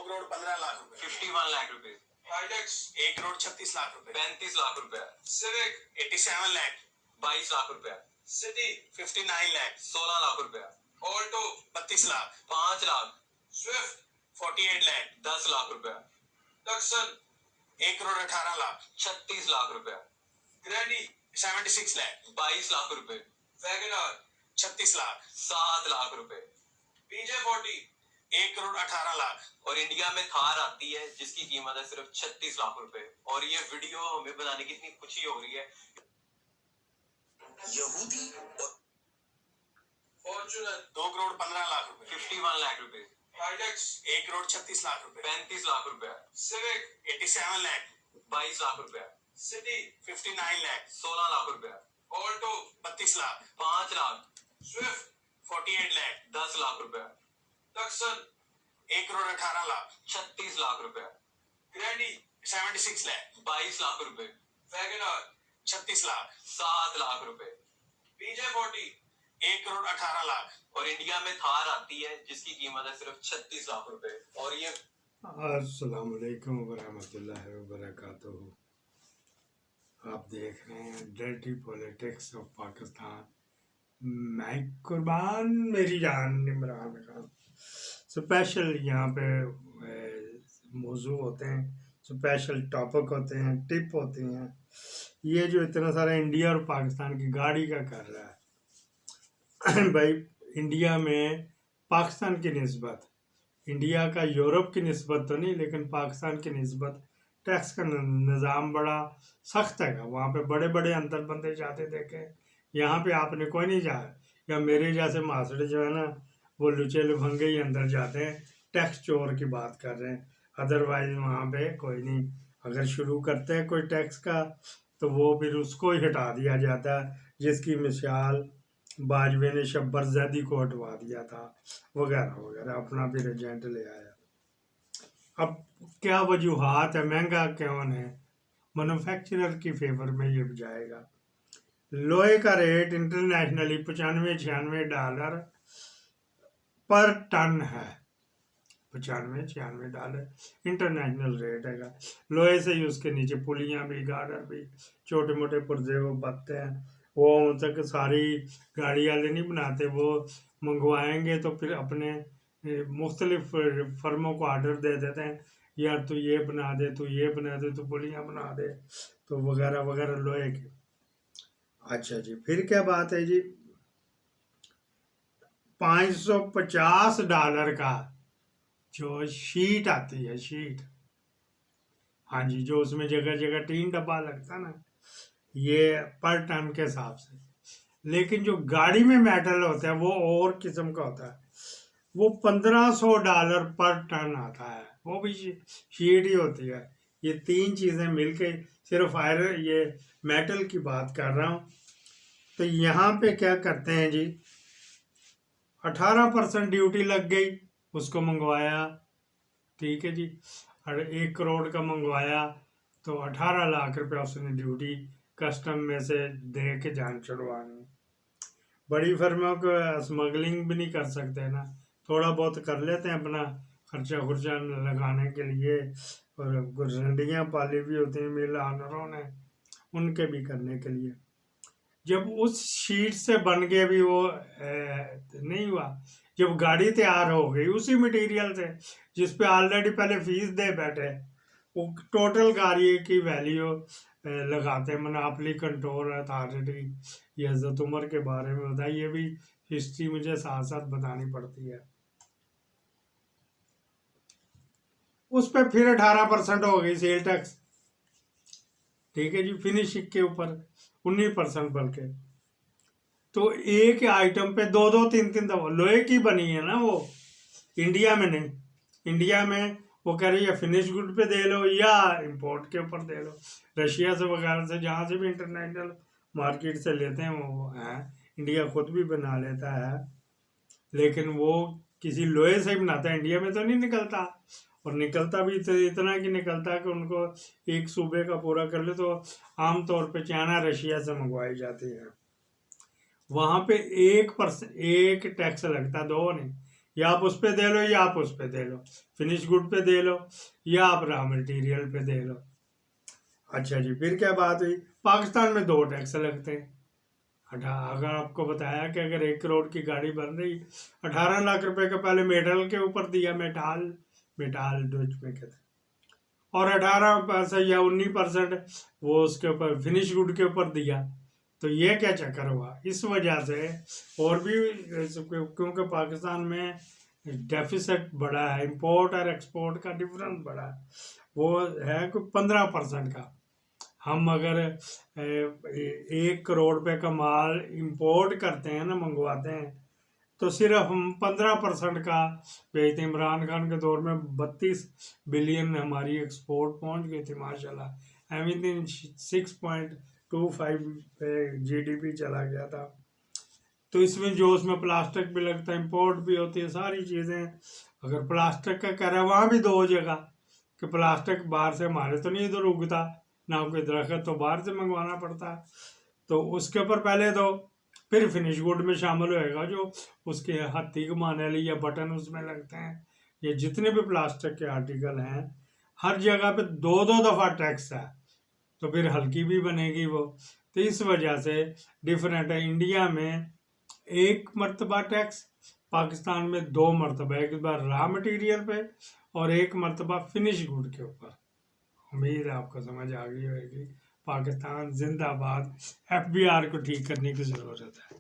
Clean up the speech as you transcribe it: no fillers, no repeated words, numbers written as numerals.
2,15,00,000 रुपए। 51 लाख रुपए। हाइलेक्स 1,36,00,000 रुपए। 35 लाख रुपए। सिविक 87 लाख। 22 लाख रुपए। सिटी 59 लाख। 16 लाख रुपए। ऑल्टो 32 लाख। 5 लाख। स्विफ्ट 48 लाख। 10 लाख रुपए। टक्सन 1,18,00,000। 36 लाख रुपए। ग्रैंडी 76 लाख। 22 लाख रुपए। वैगनआर 36 लाख। 7 लाख रुपए। पीजे 40 1,18,00,000। और इंडिया में थार आती है जिसकी कीमत है सिर्फ 36 लाख रुपए। और ये वीडियो हमें बनाने की इतनी खुशी हो रही है। यहूदी फॉर्च्यूनर 2,15,00,000 रुपए। 51 लाख रुपए। हाइलेक्स 1,36,00,000 रुपए। 35 लाख रुपए। सिविक 87 लाख। 22 लाख रुपए। सिटी 59 लाख। 16 लाख रुपए। ऑल्टो 32 लाख। 5 लाख। स्विफ्ट 48 लाख। 10 लाख रुपए। टक्सन 1,18,00,000। 36 लाख रुपए। ग्रैंडी 76 लाख। 22 लाख रुपए। वैगनआर 36 लाख। 7 लाख रुपए। पीजे 40 1,18,00,000। और इंडिया में थार आती है जिसकी कीमत है सिर्फ 36 लाख रुपए। और ये अस्सलाम वालेकुम वरहमतुल्लाहि वबरकातुहू। आप देख रहे हैं डर्टी पॉलिटिक्स ऑफ पाकिस्तान। मैं कुर्बान मेरी जान इमरान खान। स्पेशल यहाँ पे मौजू होते हैं, स्पेशल टॉपिक होते हैं, टिप होती हैं। ये जो इतना सारा इंडिया और पाकिस्तान की गाड़ी का कर रहा है भाई, इंडिया में पाकिस्तान की निस्बत, इंडिया का यूरोप की निस्बत तो नहीं लेकिन पाकिस्तान की निस्बत टैक्स का निज़ाम बड़ा सख्त है। वहाँ पे बड़े बड़े अंतर बंदे जाते देखे, यहाँ पे आपने कोई नहीं जाया। या मेरे जैसे मासड़े जो है ना, वो लुचे लुभंगे ही अंदर जाते हैं, टैक्स चोर की बात कर रहे हैं। अदरवाइज वहाँ पे कोई नहीं। अगर शुरू करते हैं कोई टैक्स का तो वो फिर उसको ही हटा दिया जाता है, जिसकी मिसाल बाजवे ने शब्बर जैदी को हटवा दिया था, वगैरह वगैरह। अपना भी एजेंट ले आया। अब क्या वजूहात है, महंगा क्यों है? मैन्युफैक्चरर की फेवर में ये जाएगा। लोहे का रेट इंटरनेशनली $95-96 पर टन है। $95-96 इंटरनेशनल रेट है। लोहे से ही उसके नीचे पुलियाँ भी, गार्डर भी, छोटे मोटे पुर्जे वो बनते हैं। वो तक सारी गाड़ी वाले नहीं बनाते, वो मंगवाएंगे तो फिर अपने मुख्तलिफ फर्मों को ऑर्डर दे देते हैं, यार तू ये बना दे, तू ये बना दे, तू पुलियाँ बना दे, तो वगैरह वगैरह लोहे के। अच्छा जी, फिर क्या बात है जी? $550 का जो शीट आती है, शीट, हाँ जी, जो उसमें जगह जगह 3 डब्बा लगता ना, ये पर टन के हिसाब से। लेकिन जो गाड़ी में मेटल होता है वो और किस्म का होता है, वो $1,500 पर टन आता है। वो भी शीट ही होती है। ये 3 चीज़ें मिलके सिर्फ आयरन, ये मेटल की बात कर रहा हूँ। तो यहाँ पे क्या करते हैं जी, 18% ड्यूटी लग गई, उसको मंगवाया, ठीक है जी। और 1 करोड़ का मंगवाया तो 18 लाख रुपया उसने ड्यूटी कस्टम में से दे के जान छुड़वानी। बड़ी फर्मों को स्मगलिंग भी नहीं कर सकते ना, थोड़ा बहुत कर लेते हैं अपना खर्चा खुर्चा लगाने के लिए। और रंडियाँ पाली भी होती हैं मिल ऑनरों ने, उनके भी करने के लिए। जब उस शीट से बन के भी वो नहीं हुआ, जब गाड़ी तैयार हो गई उसी मटेरियल से जिस पे ऑलरेडी पहले फीस दे बैठे, वो टोटल गाड़ी की वैल्यू लगाते हैं। मोनोपोली कंट्रोल अथॉरिटी, ये इज्जत उमर के बारे में बताया। ये भी हिस्ट्री मुझे साथ साथ बतानी पड़ती है। उस पर फिर 18% हो गई सेल टैक्स, ठीक है जी। फिनिशिंग के ऊपर 19% बल्कि। तो एक आइटम पे 2-2, 3-3 दफा लोहे की बनी है ना वो, इंडिया में नहीं। इंडिया में वो कह रही है फिनिश गुड पे दे लो या इंपोर्ट के ऊपर दे लो, रशिया से वगैरह से, जहाँ से भी इंटरनेशनल मार्केट से लेते हैं वो हैं। इंडिया खुद भी बना लेता है, लेकिन वो किसी लोहे से ही बनाता है, इंडिया में तो नहीं निकलता। और निकलता भी इतना कि निकलता कि उनको एक सूबे का पूरा कर ले तो आमतौर पे चाइना रशिया से मंगवाई जाती है। वहाँ पे 1% एक टैक्स लगता, 2 नहीं, या आप उस पे दे लो या आप उस पे दे लो, फिनिश गुड पे दे लो या आप रॉ मटेरियल पे दे लो। अच्छा जी, फिर क्या बात हुई, पाकिस्तान में 2 टैक्स लगते हैं। अगर आपको बताया कि अगर 1 करोड़ की गाड़ी बन रही, 18 लाख रुपए का पहले मेटल के ऊपर दिया, मेटाल डच में कहते हैं, और 18% या 19% वो उसके ऊपर फिनिश गुड के ऊपर दिया। तो ये क्या चक्कर हुआ, इस वजह से और भी, क्योंकि पाकिस्तान में डेफिसिट बढ़ा है, इंपोर्ट और एक्सपोर्ट का डिफरेंस बढ़ा है, वो है कोई 15% का। हम अगर 1 करोड़ रुपए का माल इंपोर्ट करते हैं ना, मंगवाते हैं, तो सिर्फ हम 15% का बेचते हैं। इमरान खान के दौर में 32 बिलियन हमारी एक्सपोर्ट पहुंच गई थी माशाल्लाह, एवरीथिंग 6.25 पे GDP चला गया था। तो इसमें जो उसमें प्लास्टिक भी लगता है, इंपोर्ट भी होती है, सारी चीज़ें। अगर प्लास्टिक का कह रहा है, वहाँ भी 2 जगह कि प्लास्टिक बाहर से हमारे तो नहीं इधर उगता, ना कोई दरख्त, तो बाहर से मंगवाना पड़ता है। तो उसके ऊपर पहले दो, फिर फिनिश गुड में शामिल होएगा जो उसके हाथी घुमाने वाली या बटन उसमें लगते हैं, ये जितने भी प्लास्टिक के आर्टिकल हैं, हर जगह पे 2-2 दफ़ा टैक्स है, तो फिर हल्की भी बनेगी वो। तो इस वजह से डिफरेंट है। इंडिया में 1 मरतबा टैक्स, पाकिस्तान में 2 मरतबा, एक बार रॉ मटेरियल पे और 1 मरतबा फिनिश गुड के ऊपर। उम्मीद है आपको समझ आ गई होगी। पाकिस्तान जिंदाबाद, FBR को ठीक करने की ज़रूरत है।